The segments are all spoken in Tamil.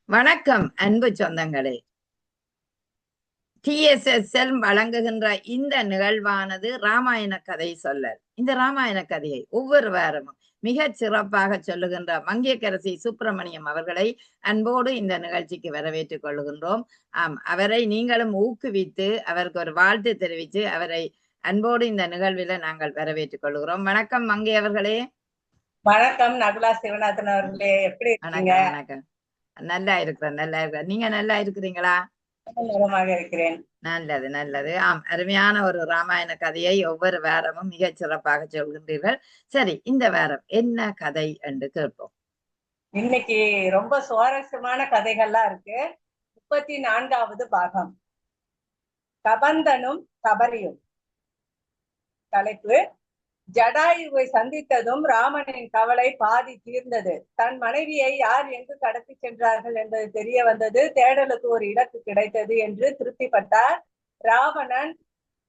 வணக்கம் அன்பு சொந்தங்களே. TSSL வழங்குகின்ற இந்த நிகழ்வானது ராமாயண கதை சொல்லல். இந்த ராமாயண கதையை ஒவ்வொரு வாரமும் மிகச் சிறப்பாக சொல்லுகின்ற மங்கையர்க்கரசி சுப்பிரமணியம் அவர்களை அன்போடு இந்த நிகழ்ச்சிக்கு வரவேற்றுக் கொள்ளுகின்றோம். அவரை நீங்களும் ஊக்குவித்து அவருக்கு ஒரு வாழ்த்து தெரிவித்து அவரை அன்போடு இந்த நிகழ்வில நாங்கள் வரவேற்றுக் கொள்ளுகிறோம். வணக்கம் மங்கை அவர்களே. வணக்கம் நகுலா சிவநாதன் அவர்களே, எப்படி இருக்கீங்க? வணக்கம். நல்லா இருக்கிறேன். நீங்க நல்லா இருக்கிறீங்களா? நலமாக இருக்கிறேன். நல்லது நல்லது. அருமையான ஒரு ராமாயண கதையை ஒவ்வொரு வாரமும் மிகச் சிறப்பாக சொல்கின்றீர்கள். சரி, இந்த வாரம் என்ன கதை என்று கேட்போம். இன்னைக்கு ரொம்ப சுவாரஸ்யமான கதைகள்லாம் இருக்கு. 34வது பாகம், கபந்தனும் கபரியும். தலைப்பு: ஜடாயுவை சந்தித்ததும் ராமனின் கவலை பாதி தீர்ந்தது. தன் மனைவியை யார் எங்கு கடத்தி சென்றார்கள் என்பது தெரிய வந்தது. தேடலுக்கு ஒரு இலக்கு கிடைத்தது என்று திருப்திப்பட்டார். ராவணன்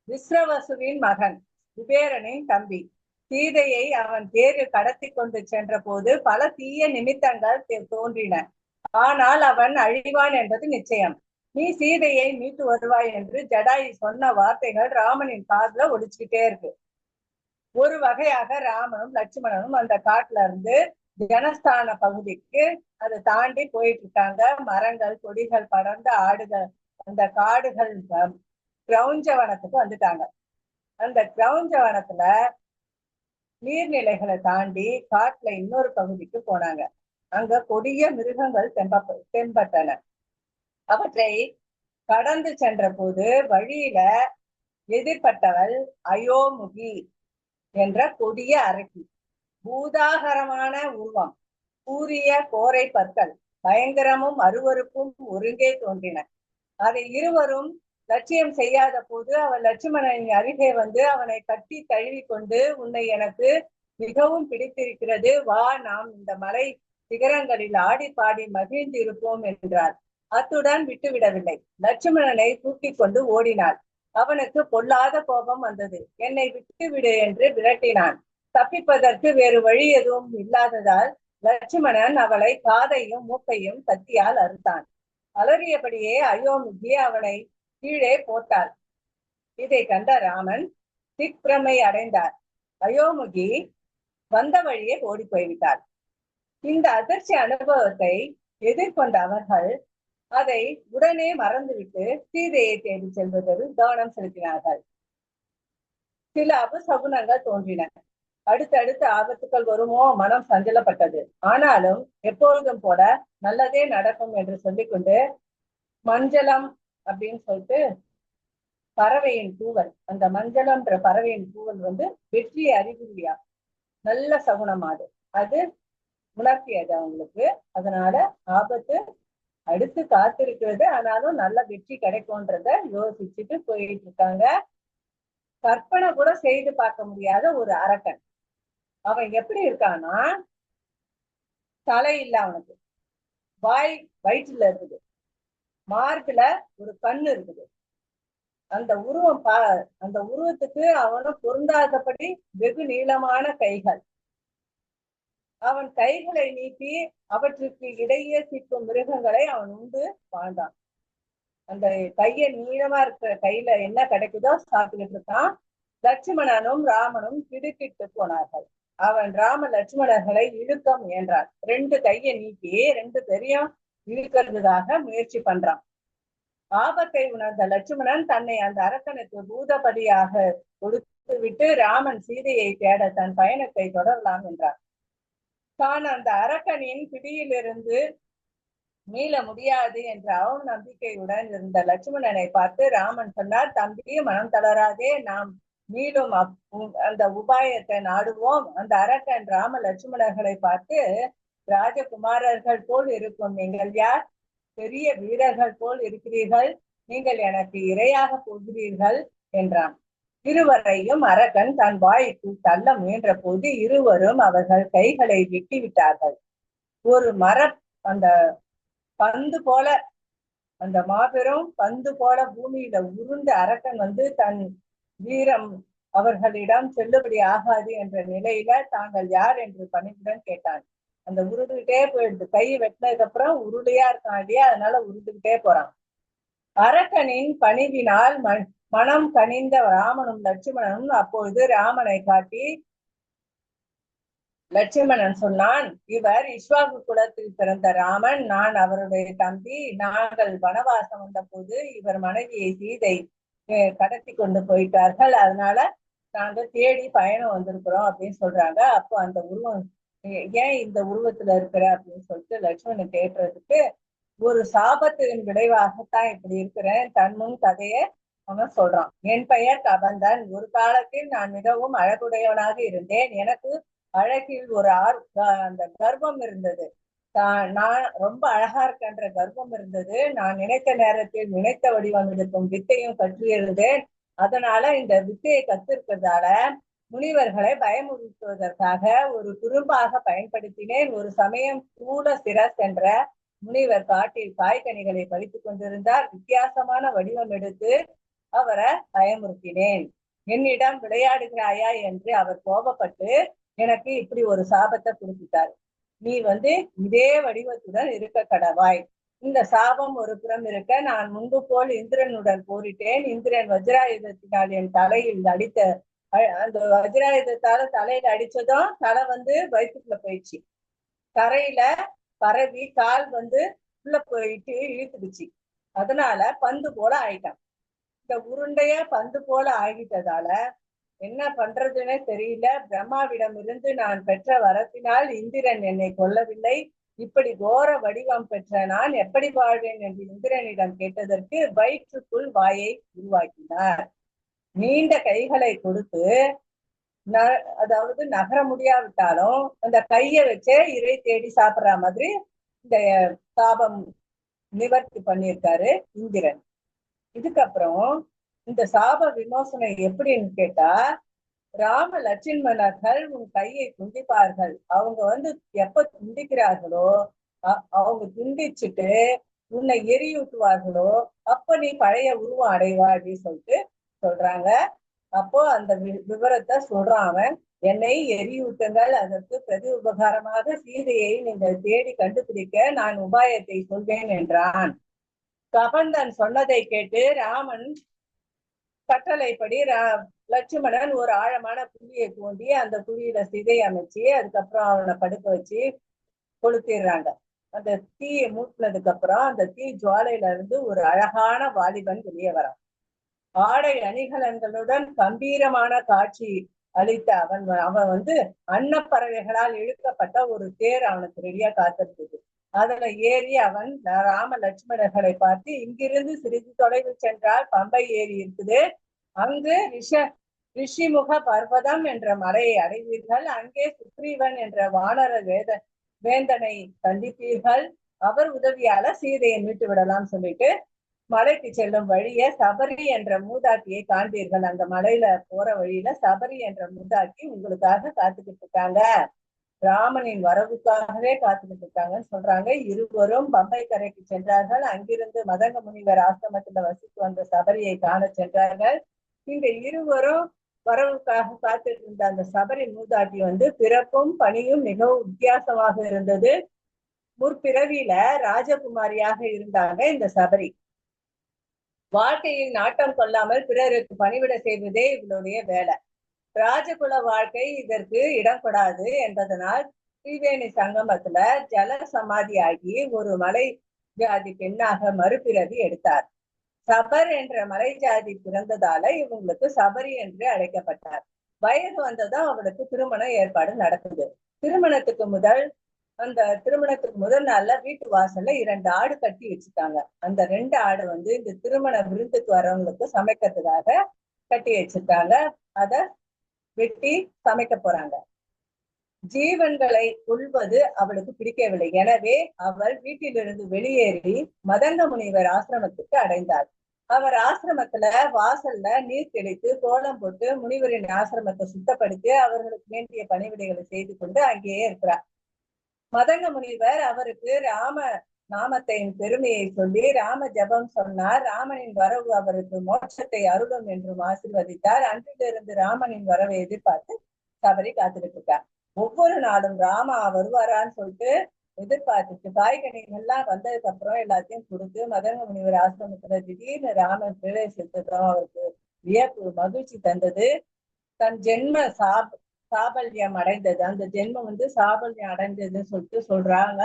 விஸ்ரவசுவின் மகன், குபேரனின் தம்பி. சீதையை அவன் தேரில் கடத்தி கொண்டு சென்ற போது பல தீய நிமித்தங்கள் தோன்றின. ஆனால் அவன் அழிவான் என்பது நிச்சயம். நீ சீதையை மீட்டு வருவாய் என்று ஜடாயு சொன்ன வார்த்தைகள் ராமனின் காதுல ஒலிச்சுக்கிட்டே இருக்கு. ஒரு வகையாக ராமனும் லட்சுமணனும் அந்த காட்டுல இருந்து ஜனஸ்தான பகுதிக்கு அதை தாண்டி போயிட்டு இருக்காங்க. மரங்கள் கொடிகள் படர்ந்த ஆடுகள் அந்த காடுகள் கிரௌஞ்சவனத்துக்கு வந்துட்டாங்க. அந்த கிரௌஞ்சவனத்துல நீர்நிலைகளை தாண்டி காட்டுல இன்னொரு பகுதிக்கு போனாங்க. அங்க கொடிய மிருகங்கள் தென்பட்டன. அவற்றை கடந்து சென்ற போது வழியில எதிர்பட்டவள் அயோமுகி என்ற கொடிய அரக்கி. பூதாகரமான உருவம், கூரிய கோரை பற்கள், பயங்கரமும் அருவருப்பும் ஒருங்கே தோன்றின. அதை இருவரும் லட்சியம் செய்யாத போது அவள் லட்சுமணனின் அருகே வந்து அவனை கட்டி தழுவி கொண்டு, உன்னை எனக்கு மிகவும் பிடித்திருக்கிறது, வா, நாம் இந்த மலை சிகரங்களில் ஆடி பாடி மகிழ்ந்திருப்போம் என்றார். அத்துடன் விட்டுவிடவில்லை. லட்சுமணனை தூக்கி கொண்டு ஓடினாள். அவனுக்கு பொல்லாத கோபம் வந்தது. என்னை விட்டுவிடு என்று விரட்டினான். தப்பிப்பதற்கு வேறு வழி எதுவும் இல்லாததால் லட்சுமணன் அவளை காதையும் மூக்கையும் கத்தியால் அறுத்தான். அலறியபடியே அயோமுகி அவனை கீழே போட்டாள். இதை கண்ட ராமன் திக்பிரமை அடைந்தார். அயோமுகி வந்த வழியே ஓடி போய்விட்டாள். இந்த அதிர்ச்சி அனுபவத்தை எதிர்கொண்ட அவர்கள் அதை உடனே மறந்துவிட்டு சீதையை தேடி செல்வதில் கவனம் செலுத்தினார்கள். சில அபசகுனங்கள் தோன்றின. அடுத்தடுத்த ஆபத்துக்கள் வருமோ மனம் சஞ்சலப்பட்டது. ஆனாலும் எப்பொழுதும் போல நல்லதே நடக்கும் என்று சொல்லிக்கொண்டு மஞ்சளம் அப்படின்னு சொல்லிட்டு பறவையின் கூவல், அந்த மஞ்சளம்ன்ற பறவையின் கூவல் வெற்றி அறிகுறியா, நல்ல சகுனமாது அது உணர்த்தியது அவங்களுக்கு. அதனால ஆபத்து அடுத்து காத்திருக்கிறது, ஆனாலும் நல்ல வெற்றி கிடைக்கும்ன்றத யோசிச்சுட்டு போயிட்டு இருக்காங்க. கற்பனை கூட செய்து பார்க்க முடியாத ஒரு அரக்கன். அவன் எப்படி இருக்கான்னா, தலை இல்ல அவனுக்கு, வாய் வயிற்றுல இருக்குது, மார்பில ஒரு கண்ணு இருக்குது. அந்த உருவத்துக்கு அவனும் பொருந்தாதபடி வெகு நீளமான கைகள். அவன் கைகளை நீட்டி அவற்றுக்கு இடையே சிக்கும் மிருகங்களை அவன் உண்டு வாழ்ந்தான். அந்த கைய நீளமா இருக்கிற கையில என்ன கிடைக்குதோ சாப்பிட்டுக்கிட்டு இருக்கான். லட்சுமணனும் ராமனும் திடுக்கிட்டு போனார்கள். அவன் ராம லட்சுமணர்களை இழுக்க முயன்றான். 2 கையை நீட்டி 2 பேரையும் இழுக்கிறதுக்காக முயற்சி பண்றான். ஆபத்தை உணர்ந்த லட்சுமணன் தன்னை அந்த அரக்கனுக்கு பூதபதியாக கொடுத்து விட்டு ராமன் சீதையை தேட தன் பயணத்தை தொடரலாம் என்றான். தான் அந்த அரக்கனின் பிடியிலிருந்து மீள முடியாது என்ற அவன் நம்பிக்கையுடன் இருந்த லட்சுமணனை பார்த்து ராமன் சொன்னார், தம்பி, மனம் தளராதே, நாம் மீண்டும் அந்த உபாயத்தை நாடுவோம். அந்த அரக்கன் ராம லட்சுமணர்களை பார்த்து, ராஜகுமாரர்கள் போல் இருக்கும் நீங்கள் யார்? பெரிய வீரர்கள் போல் இருக்கிறீர்கள், நீங்கள் எனக்கு இரையாக போகிறீர்கள் என்றான். இருவரையும் அரக்கன் தன் வாய்க்குள் தள்ள முயன்ற போது இருவரும் அவர்கள் கைகளை வெட்டி விட்டார்கள். ஒரு அந்த பந்து போல, அந்த மாபெரும் பந்து போல பூமியில உருண்ட அரக்கன் தன் வீரம் அவர்களிடம் செல்லுபடி ஆகாது என்ற நிலையில தாங்கள் யார் என்று பணிவுடன் கேட்டான். அந்த உருண்டுகிட்டே போயிடுது. கை வெட்டினதுக்கு அப்புறம் உருளையா இருக்கான் இல்லையா, அதனால உருண்டுகிட்டே போறான். அரக்கனின் பணிவினால் மனம் கனிந்த ராமனும் லட்சுமணனும் அப்பொழுது ராமனை காட்டி லட்சுமணன் சொன்னான், இவர் இஸ்வாகு குலத்தில் பிறந்த ராமன், நான் அவருடைய தம்பி. நாங்கள் வனவாசம் வந்த போது இவர் மனைவியை சீதை கடத்தி கொண்டு போயிட்டார்கள், அதனால நாங்க தேடி பயணம் வந்திருக்கிறோம் அப்படின்னு சொல்றாங்க. அப்போ அந்த உருவம் ஏன் இந்த உருவத்துல இருக்கிற அப்படின்னு சொல்லிட்டு லட்சுமணன் கேட்கறதுக்கு, ஒரு சாபத்தின் விளைவாகத்தான் இப்படி இருக்கிறேன், தன்முன் கதையை அவன் சொல்றான். என் பெயர் கபந்தன். ஒரு காலத்தில் நான் மிகவும் அழகுடையவனாக இருந்தேன். எனக்கு அழகில் ஒரு அந்த கர்ப்பம் இருந்தது. நான் ரொம்ப அழகா இருக்கன்ற கர்ப்பம் இருந்தது. நான் நினைத்த நேரத்தில் நினைத்த வடிவம் இருக்கும் வித்தையும் கற்றியிருந்தேன். அதனால இந்த வித்தையை கத்திருக்கிறதால முனிவர்களை பயமுறுத்துவதற்காக ஒரு குறும்பாக பயன்படுத்தினேன். ஒரு சமயம் கூட சிரஸ் என்ற முனிவர் காட்டில் காய்கனிகளை பறித்துக் கொண்டிருந்தார். வித்தியாசமான வடிவம் எடுத்து அவரை பயமுறுத்தினேன். என்னிடம் விளையாடுகிறாயா என்று அவர் கோபப்பட்டு எனக்கு இப்படி ஒரு சாபத்தை குறிப்பிட்டார். நீ இதே வடிவத்துடன் இருக்க கடவாய். இந்த சாபம் ஒரு புறம் இருக்க, நான் முன்பு போல் இந்திரனுடன் போரிட்டேன். இந்திரன் வஜ்ராயுதத்தினால் என் தலையில் அடித்த அந்த வஜ்ராயுதத்தால தலையில அடிச்சதும் தலை வயிற்றுக்குள்ள போயிடுச்சு. தரையில பரவி கால் உள்ள போயிட்டு இழுத்துடுச்சு. அதனால பந்து போல ஆயிட்டான். இந்த உருண்டைய பந்து போல ஆகிட்டதால என்ன பண்றதுன்னே தெரியல. பிரம்மாவிடம் இருந்து நான் பெற்ற வரத்தினால் இந்திரன் என்னை கொல்லவில்லை. இப்படி கோர வடிவம் பெற்ற நான் எப்படி வாழ்வேன் என்று இந்திரனிடம் கேட்டதற்கு வயிற்றுக்குள் வாயை உருவாக்கினார். நீண்ட கைகளை கொடுத்து அதாவது நகர முடியாவிட்டாலும் அந்த கையை வச்சே இறை தேடி சாப்பிடுற மாதிரி இந்த சாபம் நிவர்த்தி பண்ணியிருக்காரு இந்திரன். இதுக்கப்புறம் இந்த சாப விமோசனை எப்படின்னு கேட்டா, ராம லட்சுமணர்கள் உன் கையை துண்டிப்பார்கள். அவங்க எப்ப துண்டிக்கிறார்களோ அவங்க துண்டிச்சுட்டு உன்னை எரியூட்டுவார்களோ அப்ப நீ பழைய உருவம் அடைவா அப்படின்னு சொல்லிட்டு சொல்றாங்க. அப்போ அந்த விவரத்தை சொல்றான் அவன். என்னை எரியூட்டுங்கள், அதற்கு பிரதி உபகாரமாக சீதையை நீங்கள் தேடி கண்டுபிடிக்க நான் உபாயத்தை சொல்வேன் என்றான். கபந்தன் சொன்னதை கேட்டு ராமன் கட்டளைப்படி லட்சுமணன் ஒரு ஆழமான குழியை தோண்டி அந்த குழியில சிதை அமைச்சு அதுக்கப்புறம் அவனை படுக்க வச்சு கொளுத்திடுறாங்க. அந்த தீயை மூட்டினதுக்கு அப்புறம் அந்த தீ ஜுவாலையில இருந்து ஒரு அழகான வாலிபன் வெளியே வரான். ஆடை அணிகலன்களுடன் கம்பீரமான காட்சி அளித்த அவன் அன்னப்பறவைகளால் இழுக்கப்பட்ட ஒரு தேர் அவனுக்கு ரெடியா காத்திருந்தது. அதுல ஏறி அவன் ராம லட்சுமணர்களை பார்த்து, இங்கிருந்து சிறிது தொலைவில் சென்றால் பம்பை ஏரி இருக்குது, அங்கு ரிஷிமுக பர்வதம் என்ற மலையை அடைவீர்கள். அங்கே சுக்ரீவன் என்ற வானர வேந்தனை சந்திப்பீர்கள். அவர் உதவியால சீதையை மீட்டு விடலாம் சொல்லிட்டு மலைக்கு செல்லும் வழிய சபரி என்ற மூதாட்டியை காண்பீர்கள். அந்த மலையில போற வழியில சபரி என்ற மூதாட்டி உங்களுக்காக காத்துக்கிட்டு இருக்காங்க, ராமனின் வரவுக்காகவே காத்துக்கிட்டு இருக்காங்கன்னு சொல்றாங்க. இருவரும் பம்பை கரைக்கு சென்றார்கள். அங்கிருந்து மதங்க முனிவர் ஆசிரமத்துல வசித்து வந்த சபரியை காண சென்றார்கள். இந்த இருவரும் வரவுக்காக காத்துட்டு இருந்த அந்த சபரி மூதாட்டி பிறப்பும் பணியும் மிகவும் வித்தியாசமாக இருந்தது. முற்பிறவியில ராஜகுமாரியாக இருந்தாங்க இந்த சபரி. வாழ்க்கையில் நாட்டம் கொள்ளாமல் பிறருக்கு பணிவிட செய்வதே இவளுடைய வேலை. ராஜகுல வாழ்க்கை இதற்கு இடம் கொடாது என்பதனால் ஸ்ரீவேணி சங்கமத்துல ஜல சமாதியாகி ஒரு மலை ஜாதி பெண்ணாக மறுபிறவி எடுத்தார். சபர் என்ற மலை ஜாதி பிறந்ததால இவங்களுக்கு சபரி என்று அழைக்கப்பட்டார். வயது வந்ததும் அவளுக்கு திருமண ஏற்பாடு நடக்குது. திருமணத்துக்கு முதல் நாள்ல வீட்டு வாசல்ல 2 ஆடு கட்டி வச்சுட்டாங்க. அந்த 2 ஆடு இந்த திருமண விருந்துக்கு வரவங்களுக்கு சமைக்கிறதுக்காக கட்டி வச்சிருக்காங்க. அத வெட்டி சமைக்க போறாங்க. ஜீவன்களை கொள்வது அவளுக்கு பிடிக்கவில்லை. எனவே அவள் வீட்டிலிருந்து வெளியேறி மதங்க முனிவர் ஆசிரமத்துக்கு அடைந்தாள். அவர் ஆசிரமத்துல வாசல்ல நீர் தெளித்து கோலம் போட்டு முனிவரின் ஆசிரமத்தை சுத்தப்படுத்தி அவர்களுக்கு வேண்டிய பணிவிடைகளை செய்து கொண்டு அங்கேயே இருக்கிறார். மதங்க முனிவர் அவருக்கு ராம நாமத்தின் பெருமையை சொல்லி ராம ஜபம் சொன்னார். ராமனின் வரவு அவருக்கு மோட்சத்தை அருளும் என்றும் ஆசீர்வதித்தார். அன்றிலிருந்து ராமனின் வரவை எதிர்பார்த்து சபரி காத்துக்கிட்டு இருக்கார். ஒவ்வொரு நாளும் ராமா வருவாரான்னு சொல்லிட்டு எதிர்பார்த்துட்டு காய்கனிகள்லாம் வந்ததுக்கு அப்புறம் எல்லாத்தையும் கொடுத்து மதங்க முனிவர் ஆசிரமத்துல திடீர்னு ராமன் பிரவேசித்ததும் அவருக்கு வியப்பு மகிழ்ச்சி தந்தது. தன் ஜென்ம சாபல்யம் அடைந்தது, அந்த ஜென்மம் சாபல்யம் அடைந்ததுன்னு சொல்லிட்டு சொல்றாங்க.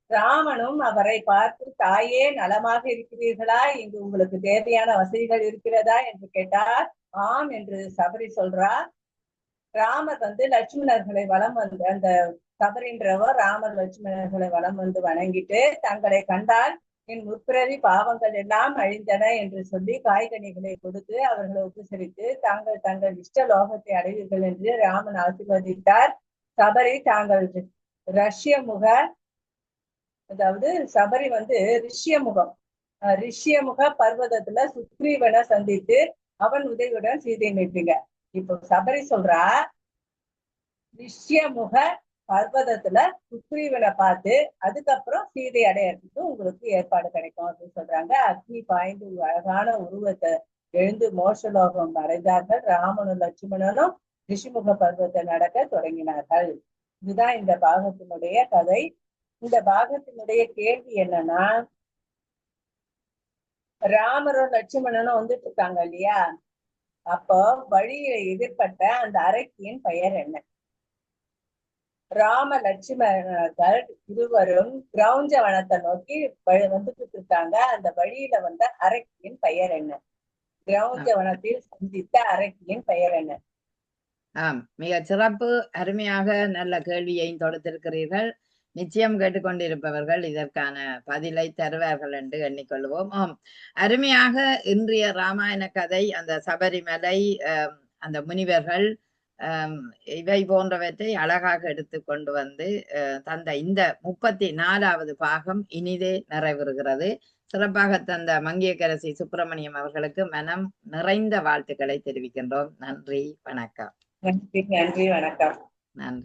ராமனும் அவரை பார்த்து, தாயே நலமாக இருக்கிறீர்களா, இங்கு உங்களுக்கு தேவையான வசதிகள் இருக்கிறதா என்று கேட்டார். ஆம் என்று சபரி சொல்றார். ராமர் லட்சுமணர்களை வலம் வந்து, அந்த சபரின்றவர் ராமர் லட்சுமணர்களை வலம் வந்து வணங்கிட்டு, தங்களை கண்டால் என் முற்பிறவி பாவங்கள் எல்லாம் அழிந்தன என்று சொல்லி காய்கனிகளை கொடுத்து அவர்களை உபசரித்து தாங்கள் தங்கள் இஷ்ட லோகத்தை அடைவீர்கள் என்று ராமன் ஆசீர்வதித்தார். சபரி தாங்கள் ரஷ்யமுக, அதாவது சபரி ரிஷ்யமுக பர்வதத்துல சுக்ரீவனை சந்தித்து அவன் உதவியுடன் சீதை மீட்பீங்க. இப்போ சபரி சொல்றா, ரிஷ்யமுக பர்வதத்துல சுக்ரீவனை பார்த்து அதுக்கப்புறம் சீதை அடையறதுக்கு உங்களுக்கு ஏற்பாடு கிடைக்கும் அப்படின்னு சொல்றாங்க. அக்னி பாய்ந்து அழகான உருவத்தை எழுந்து மோட்சலோகம் அடைந்தார்கள். ராமனும் லட்சுமணனும் ரிஷிமுக பர்வத்தை நடக்க தொடங்கினார்கள். இதுதான் இந்த பாகத்தினுடைய கதை. இந்த பாகத்தினுடைய கேள்வி என்னன்னா, ராமரும் லட்சுமணனும் வந்துட்டு இருக்காங்க இல்லையா, அப்போ வழியில எதிர்பட்ட அந்த அரக்கியின் பெயர் என்ன? ராம லட்சுமணர்கள் இருவரும் கிரௌஞ்ச வனத்தை நோக்கி வந்துட்டு இருக்காங்க. அந்த வழியில வந்த அரக்கியின் பெயர் என்ன? கிரௌஞ்ச வனத்தில் சந்தித்த அரக்கியின் பெயர் என்ன? மிக சிறப்பு, அருமையாக நல்ல கேள்வியையும் தொடுத்திருக்கிறீர்கள். நிச்சயம் கேட்டுக்கொண்டிருப்பவர்கள் இதற்கான பதிலை தருவார்கள் என்று எண்ணிக்கொள்வோம். அருமையாக இன்றைய ராமாயண கதை, அந்த சபரிமலை, அந்த முனிவர்கள், இவை போன்றவற்றை அழகாக எடுத்து கொண்டு வந்து தந்த இந்த 34வது பாகம் இனிதே நிறைவேறுகிறது. சிறப்பாக தந்த மங்கையர்க்கரசி சுப்பிரமணியம் அவர்களுக்கு மனம் நிறைந்த வாழ்த்துக்களை தெரிவிக்கின்றோம். நன்றி, வணக்கம். நன்றி, வணக்கம். நன்றி.